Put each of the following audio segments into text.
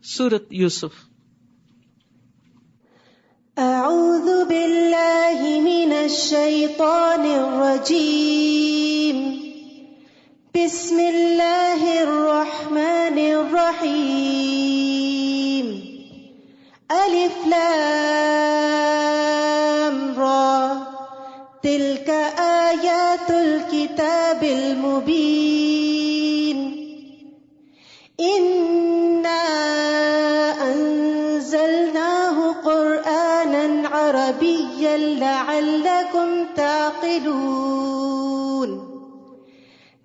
سورۃ یوسف. اعوذ باللہ من الشیطان الرجیم. بسم اللہ الرحمن الرحیم. الف لام را تلک آیات الکتاب المبین. انا انزلناه قرآنا عربيا لعلكم تعقلون.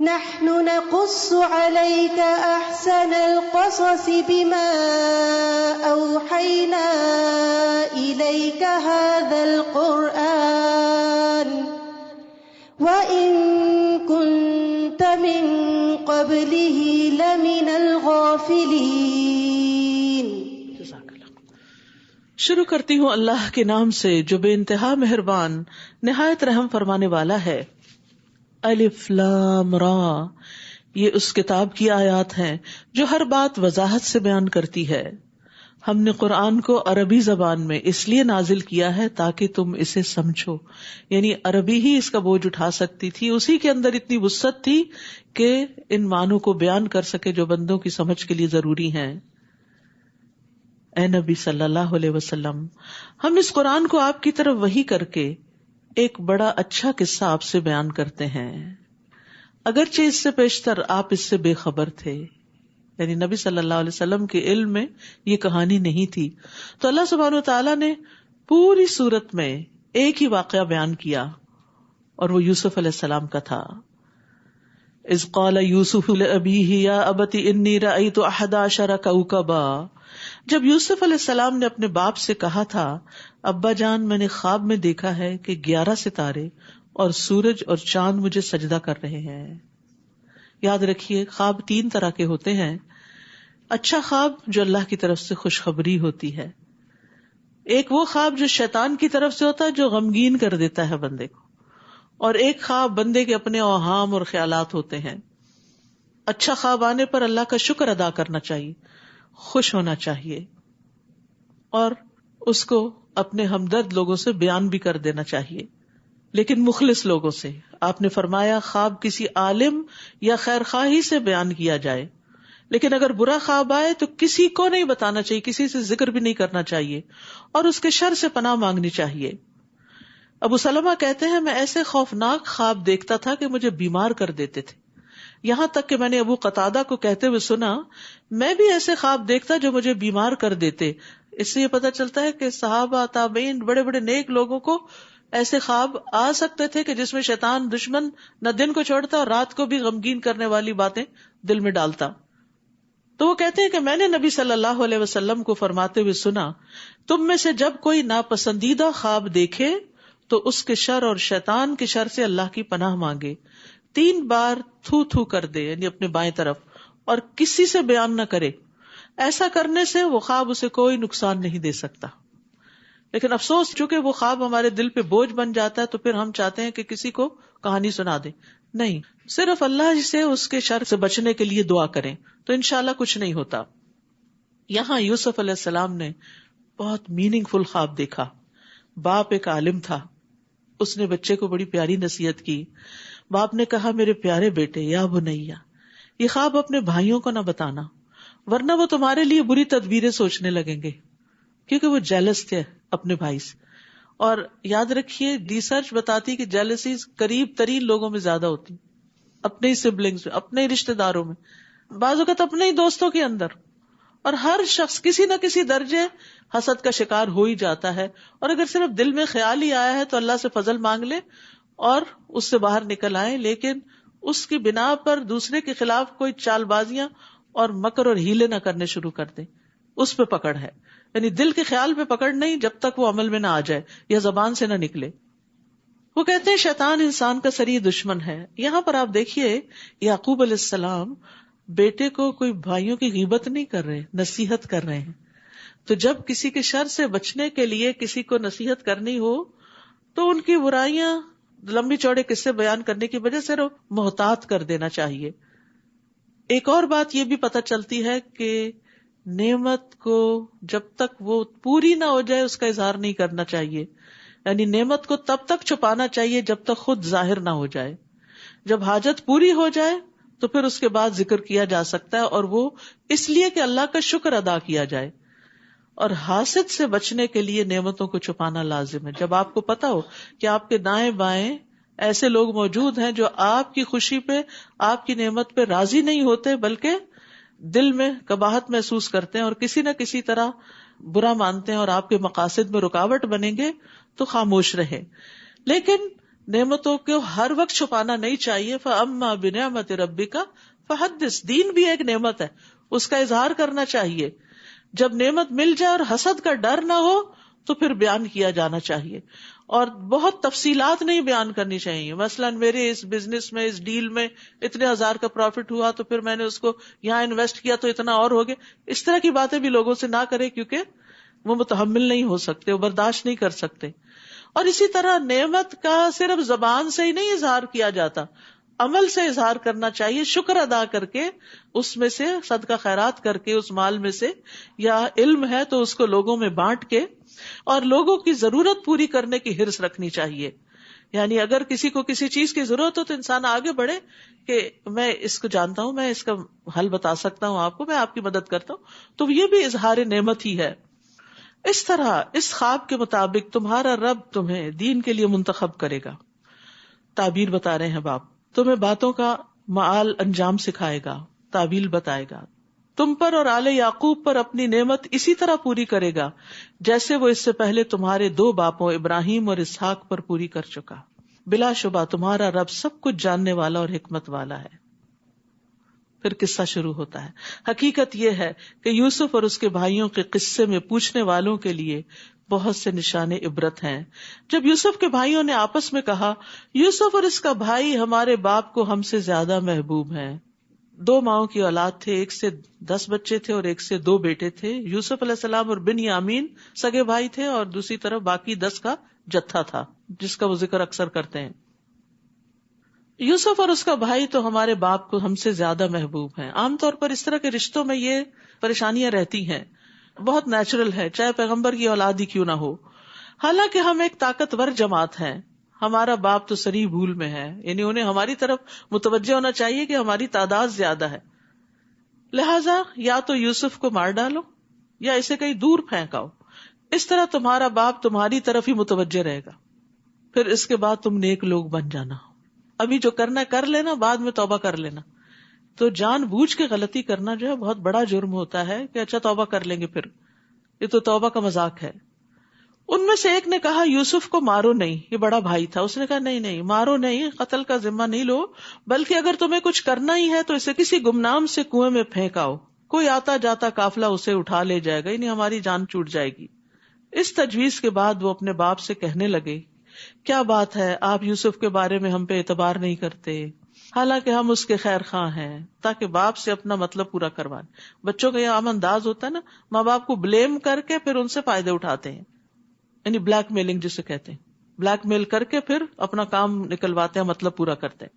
نحن نقص عليك أحسن القصص بما أوحينا إليك هذا القرآن وإن كنت من قبله لمن الغافلين. شروع کرتی ہوں اللہ کے نام سے جو بے انتہا مہربان نہایت رحم فرمانے والا ہے. الف لام را، یہ اس کتاب کی آیات ہیں جو ہر بات وضاحت سے بیان کرتی ہے. ہم نے قرآن کو عربی زبان میں اس لیے نازل کیا ہے تاکہ تم اسے سمجھو. یعنی عربی ہی اس کا بوجھ اٹھا سکتی تھی، اسی کے اندر اتنی وسعت تھی کہ ان معنوں کو بیان کر سکے جو بندوں کی سمجھ کے لیے ضروری ہیں. اے نبی صلی اللہ علیہ وسلم، ہم اس قرآن کو آپ کی طرف وحی کر کے ایک بڑا اچھا قصہ آپ سے بیان کرتے ہیں، اگرچہ اس سے پیشتر آپ اس سے بے خبر تھے. یعنی نبی صلی اللہ علیہ وسلم کے علم میں یہ کہانی نہیں تھی. تو اللہ سبحانہ وتعالیٰ نے پوری سورت میں ایک ہی واقعہ بیان کیا، اور وہ یوسف علیہ السلام کا تھا. اذ قال یوسف لأبیہ یا ابت انی رأیت 11 کوکبا. جب یوسف علیہ السلام نے اپنے باپ سے کہا تھا، ابا جان میں نے خواب میں دیکھا ہے کہ 11 ستارے اور سورج اور چاند مجھے سجدہ کر رہے ہیں. یاد رکھیے خواب 3 طرح کے ہوتے ہیں. اچھا خواب جو اللہ کی طرف سے خوشخبری ہوتی ہے، ایک وہ خواب جو شیطان کی طرف سے ہوتا ہے جو غمگین کر دیتا ہے بندے کو، اور ایک خواب بندے کے اپنے اوہام اور خیالات ہوتے ہیں. اچھا خواب آنے پر اللہ کا شکر ادا کرنا چاہیے، خوش ہونا چاہیے، اور اس کو اپنے ہمدرد لوگوں سے بیان بھی کر دینا چاہیے، لیکن مخلص لوگوں سے. آپ نے فرمایا خواب کسی عالم یا خیر خواہی سے بیان کیا جائے، لیکن اگر برا خواب آئے تو کسی کو نہیں بتانا چاہیے، کسی سے ذکر بھی نہیں کرنا چاہیے، اور اس کے شر سے پناہ مانگنی چاہیے. ابو سلمہ کہتے ہیں میں ایسے خوفناک خواب دیکھتا تھا کہ مجھے بیمار کر دیتے تھے، یہاں تک کہ میں نے ابو قتادہ کو کہتے ہوئے سنا میں بھی ایسے خواب دیکھتا جو مجھے بیمار کر دیتے. اس سے یہ پتہ چلتا ہے کہ صحابہ تابعین بڑے بڑے نیک لوگوں کو ایسے خواب آ سکتے تھے کہ جس میں شیطان دشمن نہ دن کو چھوڑتا اور رات کو بھی غمگین کرنے والی باتیں دل میں ڈالتا. تو وہ کہتے ہیں کہ میں نے نبی صلی اللہ علیہ وسلم کو فرماتے ہوئے سنا، تم میں سے جب کوئی ناپسندیدہ خواب دیکھے تو اس کے شر اور شیطان کے شر سے اللہ کی پناہ مانگے. 3 بار تھو تھو کر دے، یعنی اپنے بائیں طرف، اور کسی سے بیان نہ کرے. ایسا کرنے سے وہ خواب اسے کوئی نقصان نہیں دے سکتا. لیکن افسوس چونکہ وہ خواب ہمارے دل پہ بوجھ بن جاتا ہے تو پھر ہم چاہتے ہیں کہ کسی کو کہانی سنا دیں. نہیں، صرف اللہ سے اس کے شر سے بچنے کے لیے دعا کریں تو انشاءاللہ کچھ نہیں ہوتا. یہاں یوسف علیہ السلام نے بہت میننگ فل خواب دیکھا. باپ ایک عالم تھا، اس نے بچے کو بڑی پیاری نصیحت کی. باپ نے کہا میرے پیارے بیٹے یا بنیا، یہ خواب اپنے بھائیوں کو نہ بتانا، ورنہ وہ تمہارے لیے بری تدبیریں سوچنے لگیں گے، کیونکہ وہ جیلس تھے اپنے بھائی سے. اور یاد رکھیے ریسرچ بتاتی کہ جیلسی قریب ترین لوگوں میں زیادہ ہوتی، اپنے ہی سبلنگز میں، اپنے ہی رشتے داروں میں، بعض اوقات اپنے ہی دوستوں کے اندر. اور ہر شخص کسی نہ کسی درجے حسد کا شکار ہو ہی جاتا ہے. اور اگر صرف دل میں خیال ہی آیا ہے تو اللہ سے فضل مانگ لے اور اس سے باہر نکل آئے، لیکن اس کی بنا پر دوسرے کے خلاف کوئی چال بازیاں اور مکر اور ہیلے نہ کرنے شروع کر دیں. اس پہ پکڑ ہے، یعنی دل کے خیال پہ پکڑ نہیں جب تک وہ عمل میں نہ آ جائے یا زبان سے نہ نکلے. وہ کہتے ہیں شیطان انسان کا سری دشمن ہے. یہاں پر آپ دیکھیے یعقوب علیہ السلام بیٹے کو کوئی بھائیوں کی غیبت نہیں کر رہے، نصیحت کر رہے ہیں. تو جب کسی کے شر سے بچنے کے لیے کسی کو نصیحت کرنی ہو تو ان کی برائیاں لمبی چوڑے قصے بیان کرنے کی وجہ سے محتاط کر دینا چاہیے. ایک اور بات یہ بھی پتہ چلتی ہے کہ نعمت کو جب تک وہ پوری نہ ہو جائے اس کا اظہار نہیں کرنا چاہیے. یعنی نعمت کو تب تک چھپانا چاہیے جب تک خود ظاہر نہ ہو جائے. جب حاجت پوری ہو جائے تو پھر اس کے بعد ذکر کیا جا سکتا ہے، اور وہ اس لیے کہ اللہ کا شکر ادا کیا جائے. اور حاسد سے بچنے کے لیے نعمتوں کو چھپانا لازم ہے. جب آپ کو پتا ہو کہ آپ کے دائیں بائیں ایسے لوگ موجود ہیں جو آپ کی خوشی پہ، آپ کی نعمت پہ راضی نہیں ہوتے، بلکہ دل میں قباحت محسوس کرتے ہیں اور کسی نہ کسی طرح برا مانتے ہیں اور آپ کے مقاصد میں رکاوٹ بنیں گے، تو خاموش رہیں. لیکن نعمتوں کو ہر وقت چھپانا نہیں چاہیے. فَأَمَّا بِنِعْمَةِ رَبِّكَ فَحَدِّثْ. دین بھی ایک نعمت ہے، اس کا اظہار کرنا چاہیے. جب نعمت مل جائے اور حسد کا ڈر نہ ہو تو پھر بیان کیا جانا چاہیے، اور بہت تفصیلات نہیں بیان کرنی چاہیے. مثلا میرے اس بزنس میں، اس ڈیل میں اتنے ہزار کا پروفٹ ہوا تو پھر میں نے اس کو یہاں انویسٹ کیا تو اتنا اور ہو گیا. اس طرح کی باتیں بھی لوگوں سے نہ کرے، کیونکہ وہ متحمل نہیں ہو سکتے، وہ برداشت نہیں کر سکتے. اور اسی طرح نعمت کا صرف زبان سے ہی نہیں اظہار کیا جاتا، عمل سے اظہار کرنا چاہیے. شکر ادا کر کے، اس میں سے صدقہ خیرات کر کے، اس مال میں سے، یا علم ہے تو اس کو لوگوں میں بانٹ کے، اور لوگوں کی ضرورت پوری کرنے کی حرص رکھنی چاہیے. یعنی اگر کسی کو کسی چیز کی ضرورت ہو تو انسان آگے بڑھے کہ میں اس کو جانتا ہوں، میں اس کا حل بتا سکتا ہوں آپ کو، میں آپ کی مدد کرتا ہوں. تو یہ بھی اظہار نعمت ہی ہے. اس طرح اس خواب کے مطابق تمہارا رب تمہیں دین کے لیے منتخب کرے گا. تعبیر بتا رہے ہیں باپ، تمہیں باتوں کا معال انجام سکھائے گا، تعبیر بتائے گا. تم پر اور آل یعقوب پر اپنی نعمت اسی طرح پوری کرے گا جیسے وہ اس سے پہلے تمہارے دو باپوں ابراہیم اور اسحاق پر پوری کر چکا. بلا شبہ تمہارا رب سب کچھ جاننے والا اور حکمت والا ہے. پھر قصہ شروع ہوتا ہے. حقیقت یہ ہے کہ یوسف اور اس کے بھائیوں کے قصے میں پوچھنے والوں کے لیے بہت سے نشان عبرت ہیں. جب یوسف کے بھائیوں نے آپس میں کہا، یوسف اور اس کا بھائی ہمارے باپ کو ہم سے زیادہ محبوب ہیں. دو ماؤں کی اولاد تھے، ایک سے 10 بچے تھے اور ایک سے 2 بیٹے تھے. یوسف علیہ السلام اور بنیامین سگے بھائی تھے، اور دوسری طرف باقی 10 کا جتھا تھا جس کا وہ ذکر اکثر کرتے ہیں. یوسف اور اس کا بھائی تو ہمارے باپ کو ہم سے زیادہ محبوب ہیں. عام طور پر اس طرح کے رشتوں میں یہ پریشانیاں رہتی ہیں، بہت نیچرل ہے، چاہے پیغمبر کی اولاد ہی کیوں نہ ہو. حالانکہ ہم ایک طاقتور جماعت ہیں، ہمارا باپ تو سری بھول میں ہے. یعنی انہیں ہماری طرف متوجہ ہونا چاہیے کہ ہماری تعداد زیادہ ہے، لہذا یا تو یوسف کو مار ڈالو یا اسے کہیں دور پھینکاؤ. اس طرح تمہارا باپ تمہاری طرف ہی متوجہ رہے گا، پھر اس کے بعد تم نیک لوگ بن جانا. ابھی جو کرنا کر لینا، بعد میں توبہ کر لینا. تو جان بوجھ کے غلطی کرنا جو ہے بہت بڑا جرم ہوتا ہے کہ اچھا توبہ کر لیں گے، پھر یہ تو توبہ کا مذاق ہے. ان میں سے ایک نے کہا، یوسف کو مارو نہیں، یہ بڑا بھائی تھا. اس نے کہا نہیں مارو نہیں، قتل کا ذمہ نہیں لو، بلکہ اگر تمہیں کچھ کرنا ہی ہے تو اسے کسی گمنام سے کنویں میں پھینکاؤ، کوئی آتا جاتا قافلہ اسے اٹھا لے جائے گا، یعنی ہماری جان چھوٹ جائے گی. اس تجویز کے بعد وہ اپنے باپ سے کہنے لگے، کیا بات ہے، آپ یوسف کے بارے میں ہم پہ اعتبار نہیں کرتے، حالانکہ ہم اس کے خیر خواہ ہیں. تاکہ باپ سے اپنا مطلب پورا کروائیں. بچوں کا یہ عام انداز ہوتا ہے نا، ماں باپ کو بلیم کر کے پھر ان سے فائدے اٹھاتے ہیں، یعنی بلیک میلنگ جسے کہتے ہیں. بلیک میل کر کے پھر اپنا کام نکلواتے ہیں، مطلب پورا کرتے ہیں.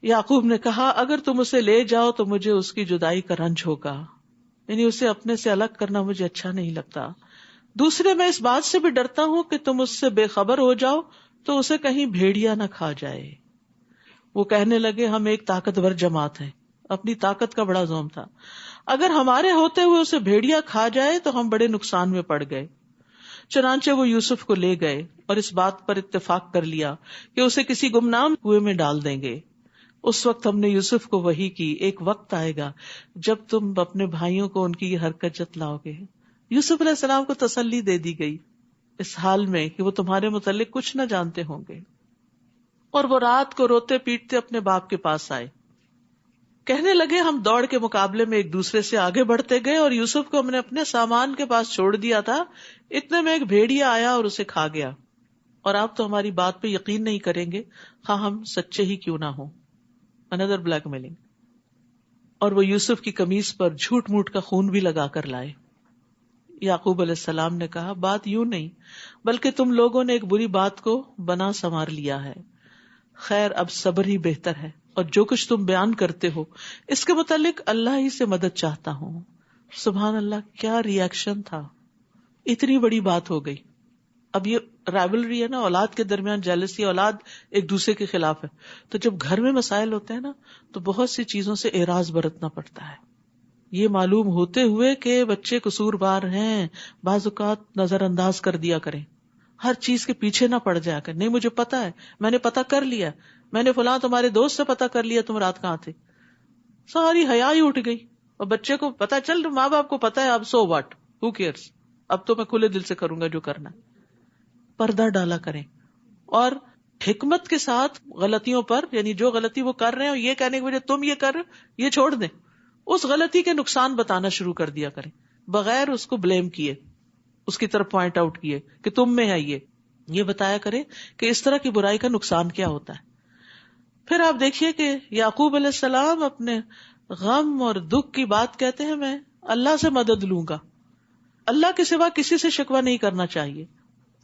یعقوب نے کہا، اگر تم اسے لے جاؤ تو مجھے اس کی جدائی کا رنج ہوگا، یعنی اسے اپنے سے الگ کرنا مجھے اچھا نہیں لگتا. دوسرے میں اس بات سے بھی ڈرتا ہوں کہ تم اس سے بے خبر ہو جاؤ تو اسے کہیں بھیڑیا نہ کھا جائے. وہ کہنے لگے، ہم ایک طاقتور جماعت ہیں. اپنی طاقت کا بڑا زوم تھا. اگر ہمارے ہوتے ہوئے اسے بھیڑیا کھا جائے تو ہم بڑے نقصان میں پڑ گئے. چنانچہ وہ یوسف کو لے گئے اور اس بات پر اتفاق کر لیا کہ اسے کسی گمنام کنویں میں ڈال دیں گے. اس وقت ہم نے یوسف کو وحی کی، ایک وقت آئے گا جب تم اپنے بھائیوں کو ان کی یہ حرکت جتلاؤ گے. یوسف علیہ السلام کو تسلی دے دی گئی اس حال میں کہ وہ تمہارے متعلق کچھ نہ جانتے ہوں گے. اور وہ رات کو روتے پیٹتے اپنے باپ کے پاس آئے. کہنے لگے، ہم دوڑ کے مقابلے میں ایک دوسرے سے آگے بڑھتے گئے اور یوسف کو ہم نے اپنے سامان کے پاس چھوڑ دیا تھا، اتنے میں ایک بھیڑیا آیا اور اسے کھا گیا. اور آپ تو ہماری بات پہ یقین نہیں کریں گے، خواہ ہم سچے ہی کیوں نہ ہوں. اندر بلیک میلنگ. اور وہ یوسف کی قمیص پر جھوٹ موٹ کا خون بھی لگا کر لائے. یعقوب علیہ السلام نے کہا، بات یوں نہیں، بلکہ تم لوگوں نے ایک بری بات کو بنا سنوار لیا ہے. خیر، اب صبر ہی بہتر ہے، اور جو کچھ تم بیان کرتے ہو اس کے متعلق اللہ ہی سے مدد چاہتا ہوں. سبحان اللہ، کیا ری ایکشن تھا، اتنی بڑی بات ہو گئی. اب یہ رائولری ہے نا، اولاد کے درمیان جیلسی، اولاد ایک دوسرے کے خلاف ہے. تو جب گھر میں مسائل ہوتے ہیں نا تو بہت سی چیزوں سے اعراض برتنا پڑتا ہے. یہ معلوم ہوتے ہوئے کہ بچے قصوروار ہیں، بعض اوقات نظر انداز کر دیا کریں، ہر چیز کے پیچھے نہ پڑ جایا کریں. نہیں مجھے پتا ہے، میں نے پتا کر لیا، میں نے فلاں تمہارے دوست سے پتا کر لیا تم رات کہاں تھے. ساری حیا ہی اٹھ گئی. اور بچے کو پتا چل، ماں باپ کو پتا ہے، اب سو واٹ، ہو کیئرس، اب تو میں کھلے دل سے کروں گا جو کرنا ہے. پردہ ڈالا کریں، اور حکمت کے ساتھ غلطیوں پر، یعنی جو غلطی وہ کر رہے ہیں یہ کہنے کے وجہ تم یہ کر یہ چھوڑ دیں، اس غلطی کے نقصان بتانا شروع کر دیا کریں بغیر اس کو بلیم کیے، اس کی طرف پوائنٹ آؤٹ کیے کہ تم میں ہے یہ بتایا کریں کہ اس طرح کی برائی کا نقصان کیا ہوتا ہے. پھر آپ دیکھیے کہ یعقوب علیہ السلام اپنے غم اور دکھ کی بات کہتے ہیں، میں اللہ سے مدد لوں گا، اللہ کے سوا کسی سے شکوہ نہیں کرنا چاہیے.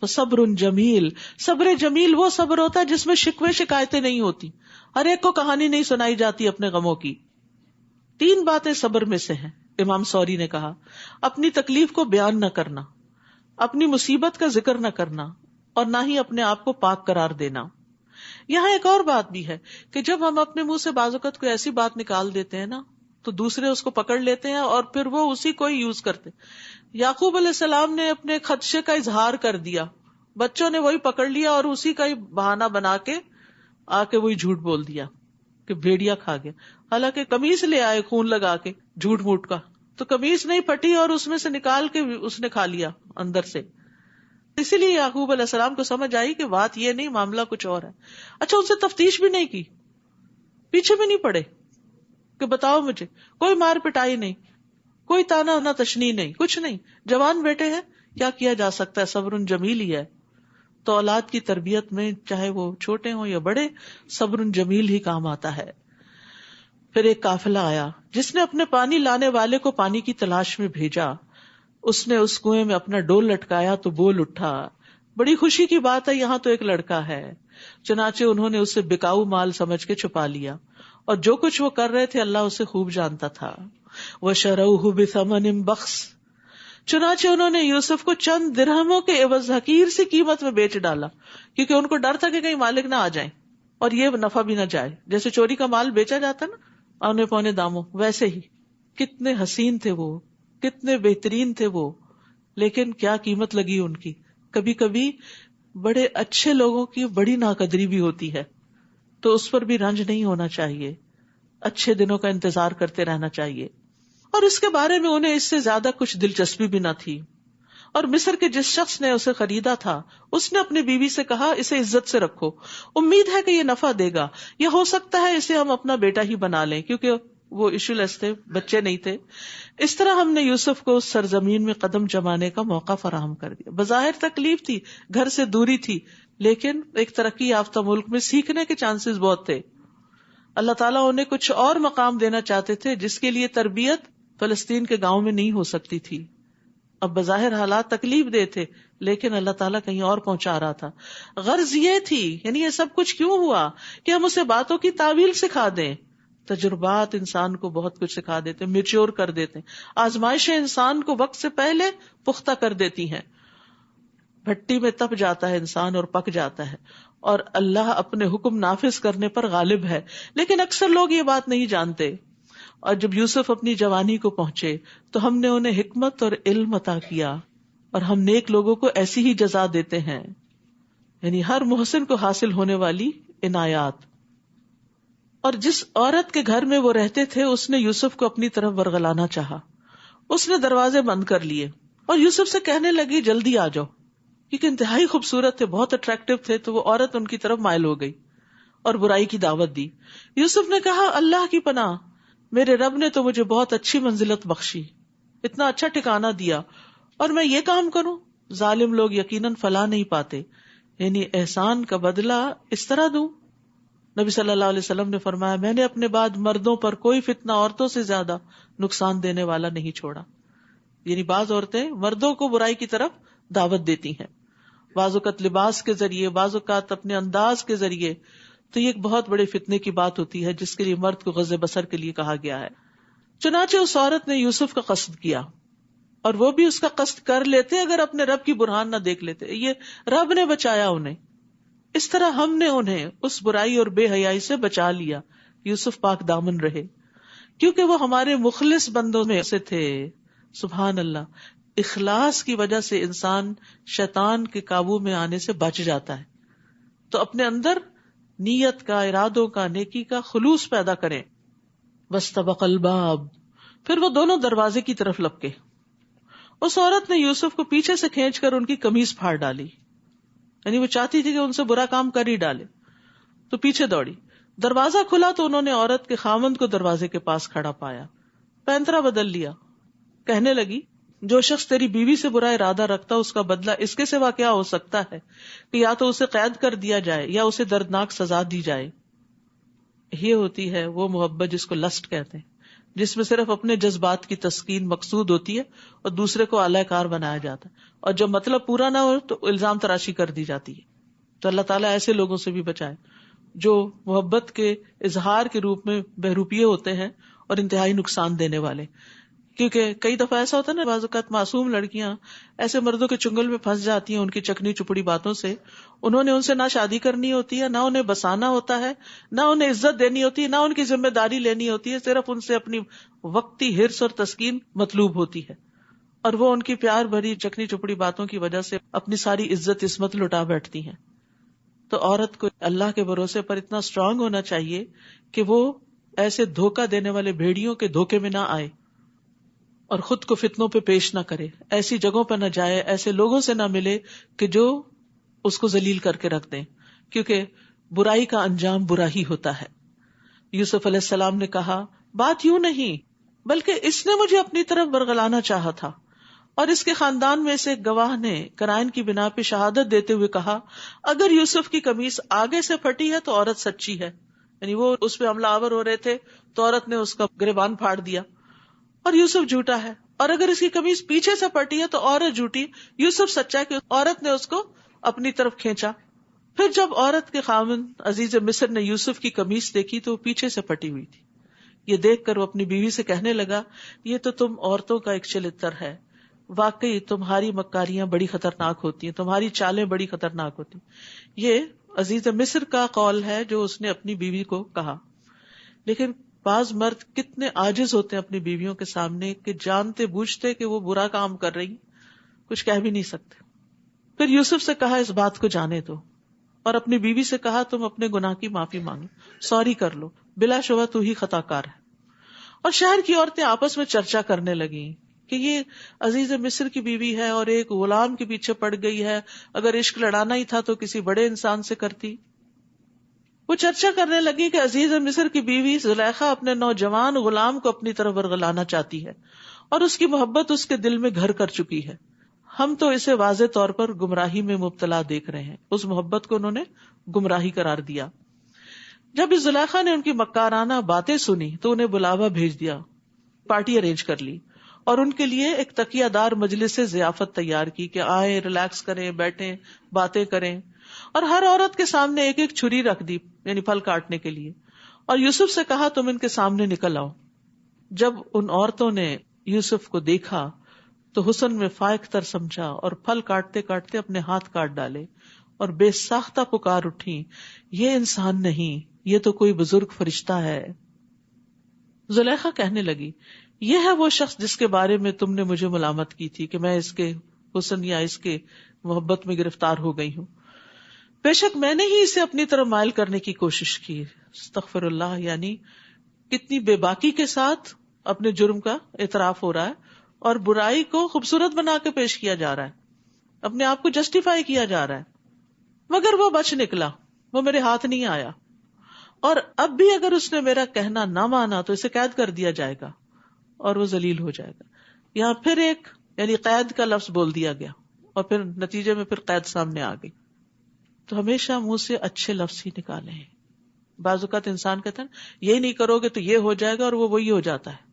تو صبر جمیل، صبر جمیل وہ صبر ہوتا ہے جس میں شکوے شکایتیں نہیں ہوتی، ہر ایک کو کہانی نہیں سنائی جاتی اپنے غموں کی. 3 باتیں صبر میں سے ہیں. امام سوری نے کہا، اپنی تکلیف کو بیان نہ کرنا، اپنی مصیبت کا ذکر نہ کرنا، اور نہ ہی اپنے آپ کو پاک قرار دینا. یہاں ایک اور بات بھی ہے کہ جب ہم اپنے منہ سے بعض اوقات کوئی ایسی بات نکال دیتے ہیں نا تو دوسرے اس کو پکڑ لیتے ہیں اور پھر وہ اسی کو ہی یوز کرتے. یعقوب علیہ السلام نے اپنے خدشے کا اظہار کر دیا، بچوں نے وہی پکڑ لیا اور اسی کا ہی بہانہ بنا کے آ کے وہی جھوٹ بول دیا کہ بھیڑیا کھا گیا. حالانکہ قمیص لے آئے خون لگا کے جھوٹ موٹ کا، تو قمیص نہیں پھٹی اور اس میں سے نکال کے اس نے کھا لیا اندر سے. اسی لیے یعقوب علیہ السلام کو سمجھ آئی کہ بات یہ نہیں، معاملہ کچھ اور ہے. اچھا، ان سے تفتیش بھی نہیں کی، پیچھے بھی نہیں پڑے کہ بتاؤ مجھے، کوئی مار پٹائی نہیں، کوئی تانا نہ تشنی نہیں، کچھ نہیں. جوان بیٹے ہیں، کیا کیا جا سکتا ہے، صبر جمیل ہی ہے. تو اولاد کی تربیت میں چاہے وہ چھوٹے ہوں یا بڑے، صبر جمیل ہی کام آتا ہے. پھر ایک قافلہ آیا جس نے اپنے پانی لانے والے کو پانی کی تلاش میں بھیجا. اس نے اس کنویں میں اپنا ڈول لٹکایا تو بول اٹھا، بڑی خوشی کی بات ہے، یہاں تو ایک لڑکا ہے. چنانچہ انہوں نے اسے بکاؤ مال سمجھ کے چھپا لیا، اور جو کچھ وہ کر رہے تھے اللہ اسے خوب جانتا تھا. وَشَرَوْهُ بِثَمَنٍ بَخْسٍ، چنانچہ انہوں نے یوسف کو چند درہموں کے عوض حقیر سی قیمت میں بیچ ڈالا، کیونکہ ان کو ڈر تھا کہ کہیں مالک نہ آ جائیں اور یہ نفع بھی نہ جائے. جیسے چوری کا مال بیچا جاتا نا اونے پونے داموں، ویسے ہی. کتنے حسین تھے وہ، کتنے بہترین تھے وہ، لیکن کیا قیمت لگی ان کی. کبھی کبھی بڑے اچھے لوگوں کی بڑی ناقدری بھی ہوتی ہے، تو اس پر بھی رنج نہیں ہونا چاہیے، اچھے دنوں کا انتظار کرتے رہنا چاہیے. اور اس کے بارے میں انہیں اس سے زیادہ کچھ دلچسپی بھی نہ تھی. اور مصر کے جس شخص نے اسے خریدا تھا اس نے اپنی بیوی سے کہا، اسے عزت سے رکھو، امید ہے کہ یہ نفع دے گا، یہ ہو سکتا ہے اسے ہم اپنا بیٹا ہی بنا لیں، کیونکہ وہ ایشو لیس تھے، بچے نہیں تھے. اس طرح ہم نے یوسف کو اس سرزمین میں قدم جمانے کا موقع فراہم کر دیا. بظاہر تکلیف تھی، گھر سے دوری تھی، لیکن ایک ترقی یافتہ ملک میں سیکھنے کے چانسز بہت تھے. اللہ تعالیٰ انہیں کچھ اور مقام دینا چاہتے تھے جس کے لیے تربیت فلسطین کے گاؤں میں نہیں ہو سکتی تھی. اب بظاہر حالات تکلیف دے تھے، لیکن اللہ تعالیٰ کہیں اور پہنچا رہا تھا. غرض یہ تھی، یعنی یہ سب کچھ کیوں ہوا کہ ہم اسے باتوں کی تعویل سکھا دیں. تجربات انسان کو بہت کچھ سکھا دیتے، میچور کر دیتے. آزمائشیں انسان کو وقت سے پہلے پختہ کر دیتی ہیں. بھٹی میں تپ جاتا ہے انسان اور پک جاتا ہے، اور اللہ اپنے حکم نافذ کرنے پر غالب ہے. لیکن اکثر لوگ یہ بات نہیں جانتے. اور جب یوسف اپنی جوانی کو پہنچے تو ہم نے انہیں حکمت اور علم عطا کیا، اور ہم نیک لوگوں کو ایسی ہی جزا دیتے ہیں، یعنی ہر محسن کو حاصل ہونے والی عنایات. اور جس عورت کے گھر میں وہ رہتے تھے اس نے یوسف کو اپنی طرف ورغلانا چاہا. اس نے دروازے بند کر لیے اور یوسف سے کہنے لگی جلدی آ جاؤ، کیونکہ انتہائی خوبصورت تھے، بہت اٹریکٹیو تھے. تو وہ عورت ان کی طرف مائل ہو گئی اور برائی کی دعوت دی. یوسف نے کہا، اللہ کی پناہ، میرے رب نے تو مجھے بہت اچھی منزلت بخشی، اتنا اچھا ٹھکانہ دیا، اور میں یہ کام کروں؟ ظالم لوگ یقیناً فلاح نہیں پاتے، یعنی احسان کا بدلہ اس طرح دوں. نبی صلی اللہ علیہ وسلم نے فرمایا، میں نے اپنے بعد مردوں پر کوئی فتنہ عورتوں سے زیادہ نقصان دینے والا نہیں چھوڑا. یعنی بعض عورتیں مردوں کو برائی کی طرف دعوت دیتی ہیں، بعض اوقات لباس کے ذریعے، بعض اوقات اپنے انداز کے ذریعے. تو یہ ایک بہت بڑے فتنے کی بات ہوتی ہے جس کے لیے مرد کو غض بصر کے لیے کہا گیا ہے. چنانچہ اس عورت نے یوسف کا قصد کیا، اور وہ بھی اس کا قصد کر لیتے اگر اپنے رب کی برہان نہ دیکھ لیتے. یہ رب نے بچایا انہیں. اس طرح ہم نے انہیں اس برائی اور بے حیائی سے بچا لیا. یوسف پاک دامن رہے کیونکہ وہ ہمارے مخلص بندوں میں سے تھے. سبحان اللہ. اخلاص کی وجہ سے انسان شیطان کے قابو میں آنے سے بچ جاتا ہے. تو اپنے اندر نیت کا، ارادوں کا، نیکی کا خلوص پیدا کریں. واستبق الباب، پھر وہ دونوں دروازے کی طرف لپکے. اس عورت نے یوسف کو پیچھے سے کھینچ کر ان کی قمیض پھاڑ ڈالی، یعنی وہ چاہتی تھی کہ ان سے برا کام کر ہی ڈالے، تو پیچھے دوڑی. دروازہ کھلا تو انہوں نے عورت کے خاوند کو دروازے کے پاس کھڑا پایا. پینترا بدل لیا. کہنے لگی، جو شخص تیری بیوی سے برا ارادہ رکھتا اس کا بدلہ اس کے سوا کیا ہو سکتا ہے کہ یا تو اسے قید کر دیا جائے یا اسے دردناک سزا دی جائے. یہ ہوتی ہے وہ محبت جس کو لسٹ کہتے ہیں، جس میں صرف اپنے جذبات کی تسکین مقصود ہوتی ہے اور دوسرے کو اعلی کار بنایا جاتا ہے، اور جب مطلب پورا نہ ہو تو الزام تراشی کر دی جاتی ہے. تو اللہ تعالیٰ ایسے لوگوں سے بھی بچائے جو محبت کے اظہار کے روپ میں بہروپیے ہوتے ہیں اور انتہائی نقصان دینے والے. کیونکہ کئی دفعہ ایسا ہوتا ہے نا، بعض اوقات معصوم لڑکیاں ایسے مردوں کے چنگل میں پھنس جاتی ہیں ان کی چکنی چپڑی باتوں سے. انہوں نے ان سے نہ شادی کرنی ہوتی ہے، نہ انہیں بسانا ہوتا ہے، نہ انہیں عزت دینی ہوتی ہے، نہ ان کی ذمہ داری لینی ہوتی ہے. صرف ان سے اپنی وقتی حرص اور تسکین مطلوب ہوتی ہے، اور وہ ان کی پیار بھری چکنی چپڑی باتوں کی وجہ سے اپنی ساری عزت عصمت لٹا بیٹھتی ہیں. تو عورت کو اللہ کے بھروسے پر اتنا اسٹرانگ ہونا چاہیے کہ وہ ایسے دھوکہ دینے والے بھیڑیوں کے دھوکے میں نہ آئے اور خود کو فتنوں پہ پیش نہ کرے، ایسی جگہوں پہ نہ جائے، ایسے لوگوں سے نہ ملے کہ جو اس کو ذلیل کر کے رکھ دیں، کیونکہ برائی کا انجام برا ہی ہوتا ہے. یوسف علیہ السلام نے کہا، بات یوں نہیں بلکہ اس نے مجھے اپنی طرف برگلانا چاہا تھا. اور اس کے خاندان میں سے ایک گواہ نے قرائن کی بنا پہ شہادت دیتے ہوئے کہا، اگر یوسف کی قمیص آگے سے پھٹی ہے تو عورت سچی ہے. یعنی وہ اس پہ حملہ آور ہو رہے تھے تو عورت نے اس کا گریبان پھاڑ دیا اور یوسف جھوٹا ہے. اور اگر اس کی قمیص پیچھے سے پھٹی ہے تو عورت جھوٹی، یوسف سچا ہے کہ عورت نے اس کو اپنی طرف کھینچا. پھر جب عورت کے خاوند عزیز مصر نے یوسف کی قمیص دیکھی تو وہ پیچھے سے پھٹی ہوئی تھی. یہ دیکھ کر وہ اپنی بیوی سے کہنے لگا، یہ تو تم عورتوں کا ایک چلتر ہے، واقعی تمہاری مکاریاں بڑی خطرناک ہوتی ہیں، تمہاری چالیں بڑی خطرناک ہوتی ہیں. یہ عزیز مصر کا قول ہے جو اس نے اپنی بیوی کو کہا. لیکن بعض مرد کتنے عاجز ہوتے ہیں اپنی بیویوں کے سامنے کہ جانتے بوجھتے کہ وہ برا کام کر رہی کچھ کہہ بھی نہیں سکتے. پھر یوسف سے کہا، اس بات کو جانے دو، اور اپنی بیوی سے کہا، تم اپنے گناہ کی معافی مانگو، سوری کر لو، بلا شبہ تو ہی خطا کار ہے. اور شہر کی عورتیں آپس میں چرچا کرنے لگیں کہ یہ عزیز مصر کی بیوی ہے اور ایک غلام کے پیچھے پڑ گئی ہے، اگر عشق لڑانا ہی تھا تو کسی بڑے انسان سے کرتی. وہ چرچا کرنے لگی کہ عزیز مصر کی بیوی زلیخا اپنے نوجوان غلام کو اپنی طرف ورگلانا چاہتی ہے اور اس کی محبت اس کے دل میں گھر کر چکی ہے. ہم تو اسے واضح طور پر گمراہی میں مبتلا دیکھ رہے ہیں. اس محبت کو انہوں نے گمراہی قرار دیا. جب اس زلیخا نے ان کی مکارانہ باتیں سنی تو انہیں بلاوا بھیج دیا، پارٹی ارینج کر لی اور ان کے لیے ایک تکیہ دار مجلس سے ضیافت تیار کی کہ آئیں، ریلیکس کریں، بیٹھیں، باتیں کریں. اور ہر عورت کے سامنے ایک ایک چھری رکھ دی، یعنی پھل کاٹنے کے لیے. اور یوسف سے کہا، تم ان کے سامنے نکل آؤ. جب ان عورتوں نے یوسف کو دیکھا تو حسن میں فائق تر سمجھا اور پھل کاٹتے کاٹتے اپنے ہاتھ کاٹ ڈالے اور بے ساختہ پکار اٹھی، یہ انسان نہیں، یہ تو کوئی بزرگ فرشتہ ہے. زلیخا کہنے لگی، یہ ہے وہ شخص جس کے بارے میں تم نے مجھے ملامت کی تھی کہ میں اس کے حسن یا اس کے محبت میں گرفتار ہو گئی ہوں. بے شک میں نے ہی اسے اپنی طرف مائل کرنے کی کوشش کی. استغفر اللہ، یعنی کتنی بے باکی کے ساتھ اپنے جرم کا اعتراف ہو رہا ہے اور برائی کو خوبصورت بنا کے پیش کیا جا رہا ہے، اپنے آپ کو جسٹیفائی کیا جا رہا ہے. مگر وہ بچ نکلا، وہ میرے ہاتھ نہیں آیا، اور اب بھی اگر اس نے میرا کہنا نہ مانا تو اسے قید کر دیا جائے گا اور وہ ذلیل ہو جائے گا. یہاں پھر ایک یعنی قید کا لفظ بول دیا گیا اور پھر نتیجے میں پھر قید سامنے آ گئی. تو ہمیشہ منہ سے اچھے لفظ ہی نکالے ہیں. بعض اوقات انسان کہتا ہے یہ نہیں کرو گے تو یہ ہو جائے گا، اور وہ وہی ہو جاتا ہے.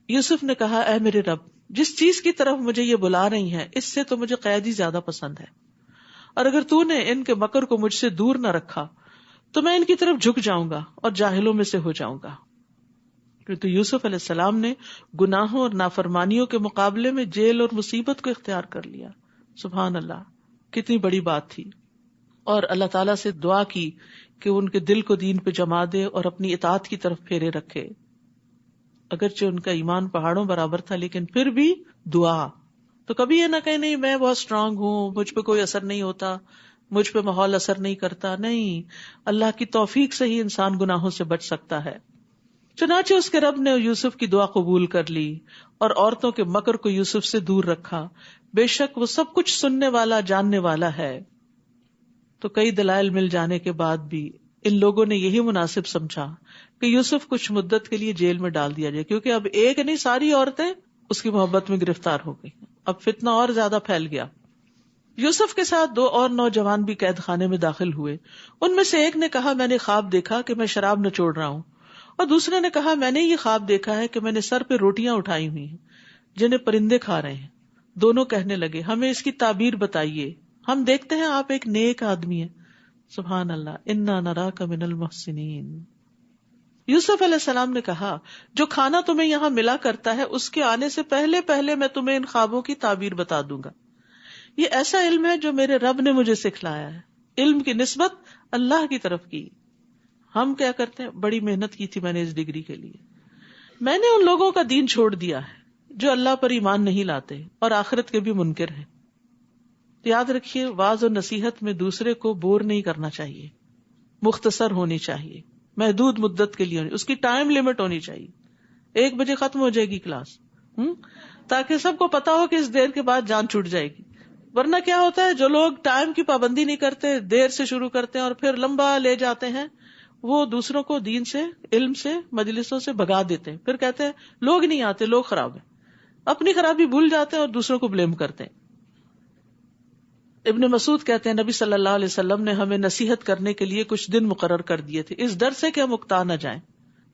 یوسف نے کہا، اے میرے رب، جس چیز کی طرف مجھے یہ بلا رہی ہیں اس سے تو مجھے قید ہی زیادہ پسند ہے، اور اگر تو نے ان کے مکر کو مجھ سے دور نہ رکھا تو میں ان کی طرف جھک جاؤں گا اور جاہلوں میں سے ہو جاؤں گا. تو یوسف علیہ السلام نے گناہوں اور نافرمانیوں کے مقابلے میں جیل اور مصیبت کو اختیار کر لیا. سبحان اللہ، کتنی بڑی بات تھی. اور اللہ تعالیٰ سے دعا کی کہ ان کے دل کو دین پہ جما دے اور اپنی اطاعت کی طرف پھیرے رکھے. اگرچہ ان کا ایمان پہاڑوں برابر تھا لیکن پھر بھی دعا. تو کبھی یہ نہ کہیں نہیں میں بہت اسٹرانگ ہوں، مجھ پہ کوئی اثر نہیں ہوتا، مجھ پہ ماحول اثر نہیں کرتا. نہیں، اللہ کی توفیق سے ہی انسان گناہوں سے بچ سکتا ہے. چنانچہ اس کے رب نے یوسف کی دعا قبول کر لی اور عورتوں کے مکر کو یوسف سے دور رکھا. بے شک وہ سب کچھ سننے والا جاننے والا ہے. تو کئی دلائل مل جانے کے بعد بھی ان لوگوں نے یہی مناسب سمجھا کہ یوسف کچھ مدت کے لیے جیل میں ڈال دیا جائے، کیونکہ اب ایک نہیں ساری عورتیں اس کی محبت میں گرفتار ہو گئی. اب فتنہ اور زیادہ پھیل گیا. یوسف کے ساتھ 2 اور نوجوان بھی قید خانے میں داخل ہوئے. ان میں سے ایک نے کہا میں نے خواب دیکھا کہ میں شراب نچوڑ رہا ہوں، اور دوسرے نے کہا میں نے یہ خواب دیکھا ہے کہ میں نے سر پہ روٹیاں اٹھائی ہوئی ہیں جنہیں پرندے کھا رہے ہیں. دونوں کہنے لگے ہمیں اس کی تعبیر بتائیے، ہم دیکھتے ہیں آپ ایک نیک آدمی ہیں. سبحان اللہ، انا نراک من المحسنین. یوسف علیہ السلام نے کہا جو کھانا تمہیں یہاں ملا کرتا ہے اس کے آنے سے پہلے پہلے میں تمہیں ان خوابوں کی تعبیر بتا دوں گا. یہ ایسا علم ہے جو میرے رب نے مجھے سکھلایا ہے. علم کی نسبت اللہ کی طرف کی. ہم کیا کرتے ہیں، بڑی محنت کی تھی میں نے اس ڈگری کے لیے. میں نے ان لوگوں کا دین چھوڑ دیا ہے جو اللہ پر ایمان نہیں لاتے اور آخرت کے بھی منکر ہیں. یاد رکھیے واعظ و نصیحت میں دوسرے کو بور نہیں کرنا چاہیے، مختصر ہونی چاہیے، محدود مدت کے لیے ہونی، اس کی ٹائم لمٹ ہونی چاہیے. 1 بجے ختم ہو جائے گی کلاس، تاکہ سب کو پتا ہو کہ اس دیر کے بعد جان چھوٹ جائے گی. ورنہ کیا ہوتا ہے، جو لوگ ٹائم کی پابندی نہیں کرتے، دیر سے شروع کرتے ہیں اور پھر لمبا لے جاتے ہیں، وہ دوسروں کو دین سے، علم سے، مجلسوں سے بھگا دیتے ہیں. پھر کہتے ہیں لوگ نہیں آتے، لوگ خراب ہیں. اپنی خرابی بھول جاتے ہیں اور دوسروں کو بلیم کرتے ہیں. ابن مسعود کہتے ہیں نبی صلی اللہ علیہ وسلم نے ہمیں نصیحت کرنے کے لیے کچھ دن مقرر کر دیے تھے اس ڈر سے کہ ہم اکتا نہ جائیں.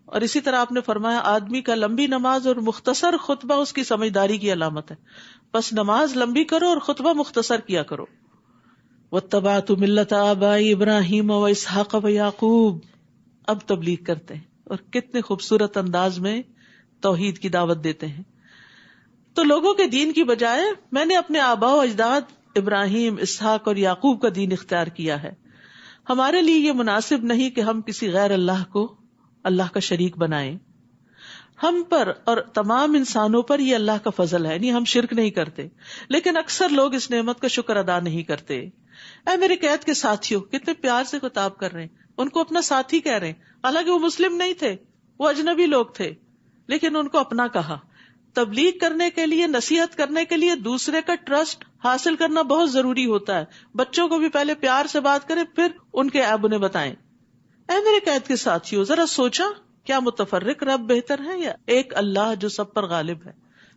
اور اسی طرح آپ نے فرمایا آدمی کا لمبی نماز اور مختصر خطبہ اس کی سمجھداری کی علامت ہے، بس نماز لمبی کرو اور خطبہ مختصر کیا کرو. واتبعت ملت آبائی ابراہیم و اسحاق و یعقوب. اب تبلیغ کرتے ہیں اور کتنے خوبصورت انداز میں توحید کی دعوت دیتے ہیں. تو لوگوں کے دین کی بجائے میں نے اپنے آباء و اجداد ابراہیم، اسحاق اور یعقوب کا دین اختیار کیا ہے. ہمارے لیے یہ مناسب نہیں کہ ہم کسی غیر اللہ کو اللہ کا شریک بنائیں. ہم پر اور تمام انسانوں پر یہ اللہ کا فضل ہے، یعنی ہم شرک نہیں کرتے، لیکن اکثر لوگ اس نعمت کا شکر ادا نہیں کرتے. اے میرے قید کے ساتھیوں، کتنے پیار سے خطاب کر رہے ہیں، ان کو اپنا ساتھی کہہ رہے ہیں، حالانکہ وہ مسلم نہیں تھے، وہ اجنبی لوگ تھے، لیکن ان کو اپنا کہا. تبلیغ کرنے کے لیے، نصیحت کرنے کے لیے دوسرے کا ٹرسٹ حاصل کرنا بہت ضروری ہوتا ہے. بچوں کو بھی پہلے پیار سے بات کریں، پھر ان کے عیب انہیں بتائیں. اے میرے قید کے ساتھیوں، ذرا سوچا کیا متفرق رب بہتر ہے یا ایک اللہ جو سب پر غالب ہے؟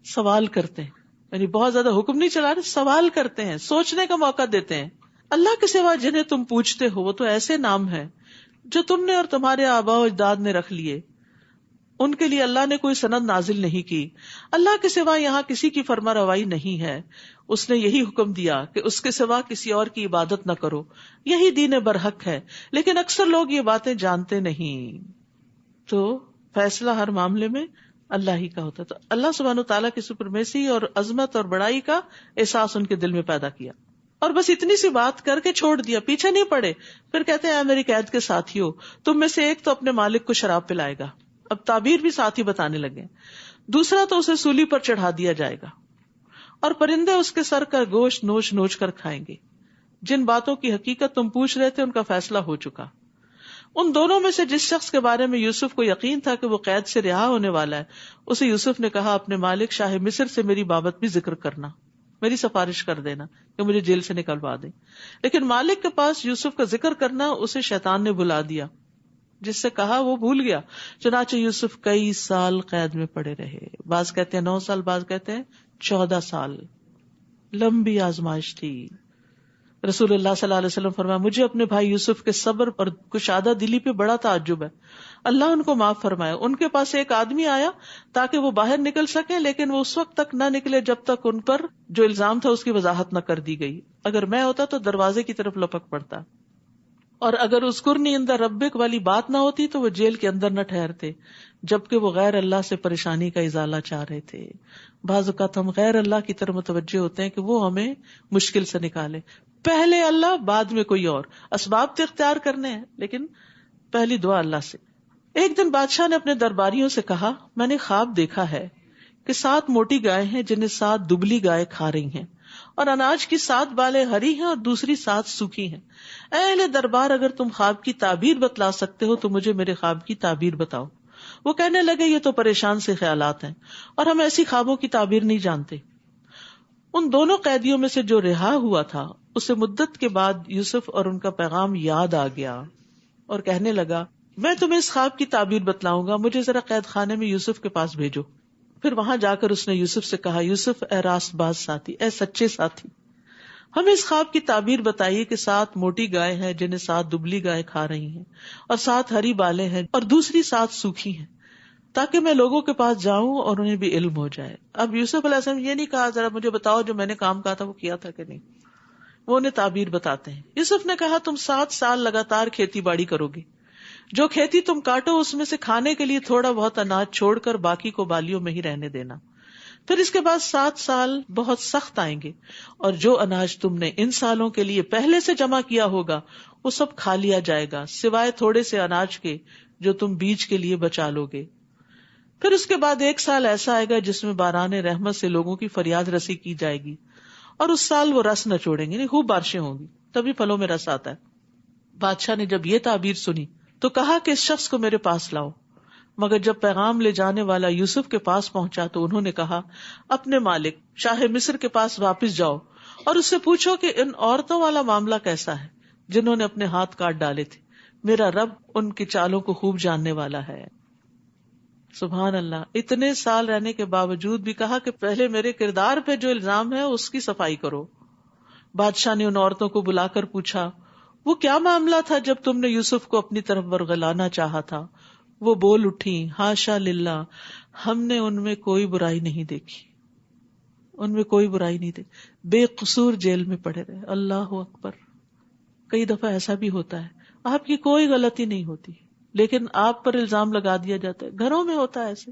سوال کرتے ہیں، یعنی بہت زیادہ حکم نہیں چلا رہے، سوال کرتے ہیں، سوچنے کا موقع دیتے ہیں. اللہ کے سوا جنہیں تم پوچھتے ہو وہ تو ایسے نام ہیں جو تم نے اور تمہارے آباء و اجداد نے رکھ لیے، ان کے لیے اللہ نے کوئی سند نازل نہیں کی. اللہ کے سوا یہاں کسی کی فرما روائی نہیں ہے. اس نے یہی حکم دیا کہ اس کے سوا کسی اور کی عبادت نہ کرو، یہی دین برحق ہے، لیکن اکثر لوگ یہ باتیں جانتے نہیں. تو فیصلہ ہر معاملے میں اللہ ہی کا ہوتا ہے. تو اللہ سبحانہ وتعالیٰ کی سپرمیسی اور عظمت اور بڑائی کا احساس ان کے دل میں پیدا کیا، اور بس اتنی سی بات کر کے چھوڑ دیا، پیچھے نہیں پڑے. پھر کہتے ہیں اے میری قید کے ساتھیوں، تم میں سے ایک تو اپنے مالک کو شراب پلائے گا. اب تعبیر بھی ساتھ ہی بتانے لگے. دوسرا تو اسے سولی پر چڑھا دیا جائے گا، اور پرندے اس کے سر کا گوشت نوچ نوچ کر کھائیں گے. جن باتوں کی حقیقت تم پوچھ رہے تھے ان کا فیصلہ ہو چکا. ان دونوں میں سے جس شخص کے بارے میں یوسف کو یقین تھا کہ وہ قید سے رہا ہونے والا ہے، اسے یوسف نے کہا اپنے مالک شاہ مصر سے میری بابت بھی ذکر کرنا، میری سفارش کر دینا کہ مجھے جیل سے نکلوا دیں. لیکن مالک کے پاس یوسف کا ذکر کرنا اسے شیطان نے بلا دیا، جس سے کہا وہ بھول گیا. چنانچہ یوسف کئی سال قید میں پڑے رہے. بعض کہتے ہیں 9 سال، بعض کہتے ہیں 14 سال. لمبی آزمائش تھی. رسول اللہ صلی اللہ علیہ وسلم فرمایا مجھے اپنے بھائی یوسف کے صبر اور کشادہ دلی پہ بڑا تعجب ہے. اللہ ان کو معاف فرمائے. ان کے پاس ایک آدمی آیا تاکہ وہ باہر نکل سکے، لیکن وہ اس وقت تک نہ نکلے جب تک ان پر جو الزام تھا اس کی وضاحت نہ کر دی گئی. اگر میں ہوتا تو دروازے کی طرف لپک پڑتا، اور اگر اذکرنی عند ربک والی بات نہ ہوتی تو وہ جیل کے اندر نہ ٹھہرتے. جبکہ وہ غیر اللہ سے پریشانی کا ازالہ چاہ رہے تھے. بعض اوقات ہم غیر اللہ کی طرف متوجہ ہوتے ہیں کہ وہ ہمیں مشکل سے نکالے. پہلے اللہ، بعد میں کوئی اور. اسباب تو اختیار کرنے ہیں لیکن پہلی دعا اللہ سے. ایک دن بادشاہ نے اپنے درباریوں سے کہا، میں نے خواب دیکھا ہے کہ 7 موٹی گائے ہیں جنہیں 7 دبلی گائے کھا رہی ہیں، اور اناج کی 7 بالیں ہری ہیں اور دوسری 7 سوکھی ہیں. اے اہل دربار، اگر تم خواب کی تعبیر بتلا سکتے ہو تو مجھے میرے خواب کی تعبیر بتاؤ. وہ کہنے لگے، یہ تو پریشان سے خیالات ہیں اور ہم ایسی خوابوں کی تعبیر نہیں جانتے. ان دونوں قیدیوں میں سے جو رہا ہوا تھا اسے مدت کے بعد یوسف اور ان کا پیغام یاد آ گیا اور کہنے لگا، میں تمہیں اس خواب کی تعبیر بتلاؤں گا، مجھے ذرا قید خانے میں یوسف کے پاس بھیجو. پھر وہاں جا کر اس نے یوسف سے کہا، یوسف اے راست باز ساتھی، اے سچے ساتھی، ہمیں اس خواب کی تعبیر بتائیے کہ 7 موٹی گائے ہیں جنہیں 7 دبلی گائے کھا رہی ہیں، اور 7 ہری بالیں ہیں اور دوسری 7 سوکھی ہیں، تاکہ میں لوگوں کے پاس جاؤں اور انہیں بھی علم ہو جائے. اب یوسف علیہ السلام یہ نہیں کہا ذرا مجھے بتاؤ جو میں نے کام کہا تھا وہ کیا تھا کہ نہیں، وہ انہیں تعبیر بتاتے ہیں. یوسف نے کہا، تم 7 سال لگاتار کھیتی باڑی کرو گے، جو کھیتی تم کاٹو اس میں سے کھانے کے لیے تھوڑا بہت اناج چھوڑ کر باقی کو بالیوں میں ہی رہنے دینا. پھر اس کے بعد 7 سال بہت سخت آئیں گے، اور جو اناج تم نے ان سالوں کے لیے پہلے سے جمع کیا ہوگا وہ سب کھا لیا جائے گا، سوائے تھوڑے سے اناج کے جو تم بیج کے لیے بچا لو گے. پھر اس کے بعد 1 سال ایسا آئے گا جس میں باران رحمت سے لوگوں کی فریاد رسی کی جائے گی، اور اس سال وہ رس نہ چھوڑیں گے، خوب بارشیں ہوں گی، تبھی پھلوں میں رس آتا ہے. بادشاہ نے جب یہ تعبیر سنی تو کہا کہ اس شخص کو میرے پاس لاؤ. مگر جب پیغام لے جانے والا یوسف کے پاس پہنچا تو انہوں نے کہا، اپنے مالک شاہ مصر کے پاس واپس جاؤ اور اس سے پوچھو کہ ان عورتوں والا معاملہ کیسا ہے جنہوں نے اپنے ہاتھ کاٹ ڈالے تھے. میرا رب ان کی چالوں کو خوب جاننے والا ہے. سبحان اللہ. اتنے سال رہنے کے باوجود بھی کہا کہ پہلے میرے کردار پہ جو الزام ہے اس کی صفائی کرو. بادشاہ نے ان عورتوں کو بلا کر پوچھا، وہ کیا معاملہ تھا جب تم نے یوسف کو اپنی طرف ورگلانا چاہا تھا؟ وہ بول اٹھی، ہاشا للہ، ہم نے ان میں کوئی برائی نہیں دیکھی، ان میں کوئی برائی نہیں دیکھی، بے قصور جیل میں پڑے رہے. اللہ اکبر. کئی دفعہ ایسا بھی ہوتا ہے، آپ کی کوئی غلطی نہیں ہوتی لیکن آپ پر الزام لگا دیا جاتا ہے. گھروں میں ہوتا ہے ایسے،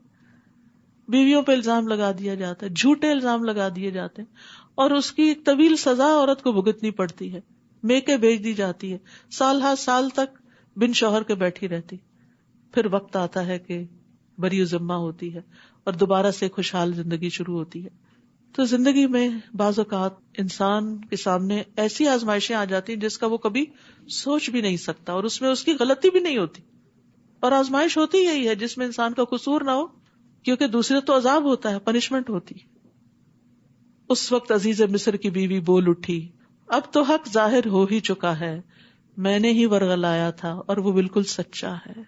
بیویوں پہ الزام لگا دیا جاتا ہے، جھوٹے الزام لگا دیے جاتے ہیں، اور اس کی ایک طویل سزا عورت کو بھگتنی پڑتی ہے، میکے بھیج دی جاتی ہے، سال ہر سال تک بن شوہر کے بیٹھی رہتی. پھر وقت آتا ہے کہ بری ذمہ ہوتی ہے اور دوبارہ سے خوشحال زندگی شروع ہوتی ہے. تو زندگی میں بعض اوقات انسان کے سامنے ایسی آزمائشیں آ جاتی ہیں جس کا وہ کبھی سوچ بھی نہیں سکتا، اور اس میں اس کی غلطی بھی نہیں ہوتی. اور آزمائش ہوتی یہی ہے جس میں انسان کا قصور نہ ہو، کیونکہ دوسرے تو عذاب ہوتا ہے، پنشمنٹ ہوتی. اس وقت عزیز مصر کی بیوی بول اٹھی، اب تو حق ظاہر ہو ہی چکا ہے، میں نے ہی ورغلایا تھا اور وہ بالکل سچا ہے.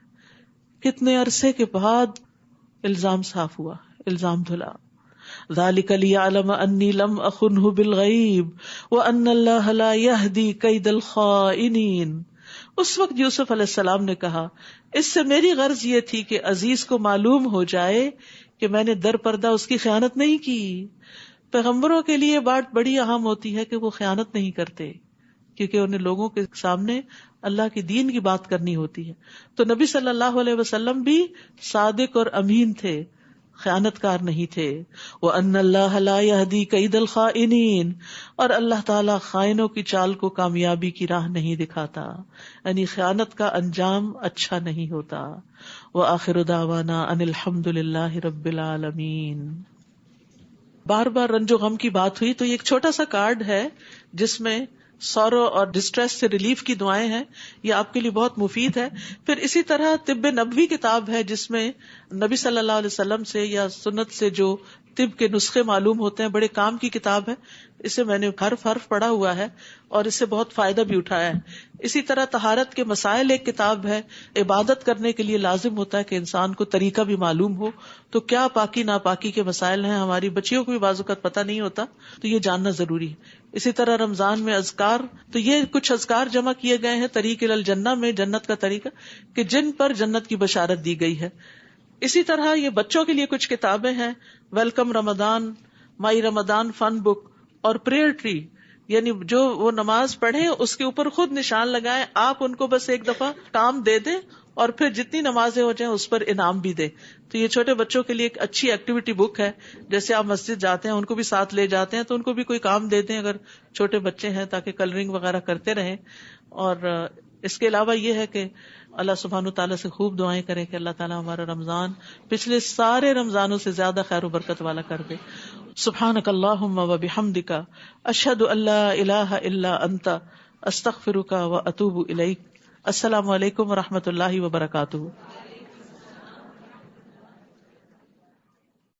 کتنے عرصے کے بعد الزام صاف ہوا، الزام دھلا. ذالک لیعلم انی لم اخنہ بالغیب وان اللہ لا یہدی کید الخائنین. اس وقت یوسف علیہ السلام نے کہا، اس سے میری غرض یہ تھی کہ عزیز کو معلوم ہو جائے کہ میں نے در پردہ اس کی خیانت نہیں کی. پیغمبروں کے لیے بات بڑی اہم ہوتی ہے کہ وہ خیانت نہیں کرتے، کیونکہ انہیں لوگوں کے سامنے اللہ کی دین کی بات کرنی ہوتی ہے. تو نبی صلی اللہ علیہ وسلم بھی صادق اور امین تھے، خیانت کار نہیں تھے. وَأَنَّ اللَّهَ لَا يَهْدِي كَيْدَ الْخَائِنِينَ، اور اللہ تعالیٰ خائنوں کی چال کو کامیابی کی راہ نہیں دکھاتا، یعنی خیانت کا انجام اچھا نہیں ہوتا. وَآخِرُ دَعْوَانَا أَنِ الْحَمْدُ لِلَّهِ رَبِّ الْعَالَمِينَ. بار بار رنج و غم کی بات ہوئی تو یہ ایک چھوٹا سا کارڈ ہے جس میں سورو اور ڈسٹریس سے ریلیف کی دعائیں ہیں، یہ آپ کے لیے بہت مفید ہے. پھر اسی طرح طب نبوی کتاب ہے جس میں نبی صلی اللہ علیہ وسلم سے یا سنت سے جو طب کے نسخے معلوم ہوتے ہیں، بڑے کام کی کتاب ہے. اسے میں نے حرف پڑھا ہوا ہے اور اس سے بہت فائدہ بھی اٹھایا ہے. اسی طرح طہارت کے مسائل ایک کتاب ہے. عبادت کرنے کے لیے لازم ہوتا ہے کہ انسان کو طریقہ بھی معلوم ہو، تو کیا پاکی ناپاکی کے مسائل ہیں، ہماری بچیوں کو بھی بعض اوقات پتہ نہیں ہوتا، تو یہ جاننا ضروری ہے. اسی طرح رمضان میں اذکار، تو یہ کچھ اذکار جمع کیے گئے ہیں طریق الجنہ میں، جنت کا طریقہ کہ جن پر جنت کی بشارت دی گئی ہے. اسی طرح یہ بچوں کے لیے کچھ کتابیں ہیں، ویلکم رمضان، مائی رمضان فن بک اور پریئر ٹری، یعنی جو وہ نماز پڑھیں اس کے اوپر خود نشان لگائیں، آپ ان کو بس ایک دفعہ کام دے دیں اور پھر جتنی نمازیں ہو جائیں اس پر انعام بھی دے. تو یہ چھوٹے بچوں کے لیے ایک اچھی ایکٹیویٹی بک ہے. جیسے آپ مسجد جاتے ہیں ان کو بھی ساتھ لے جاتے ہیں تو ان کو بھی کوئی کام دے دیں اگر چھوٹے بچے ہیں, تاکہ کلرنگ وغیرہ کرتے رہیں. اور اس کے علاوہ یہ ہے کہ اللہ سبحانہ تعالیٰ سے خوب دعائیں کریں کہ اللہ تعالیٰ ہمارا رمضان پچھلے سارے رمضانوں سے زیادہ خیر و برکت والا کر دے. سبحانک اللہم و بحمدک اشہد ان لا الہ الا انت استغفرک و اتوب الیک. السلام علیکم و رحمۃ اللہ وبرکاتہ.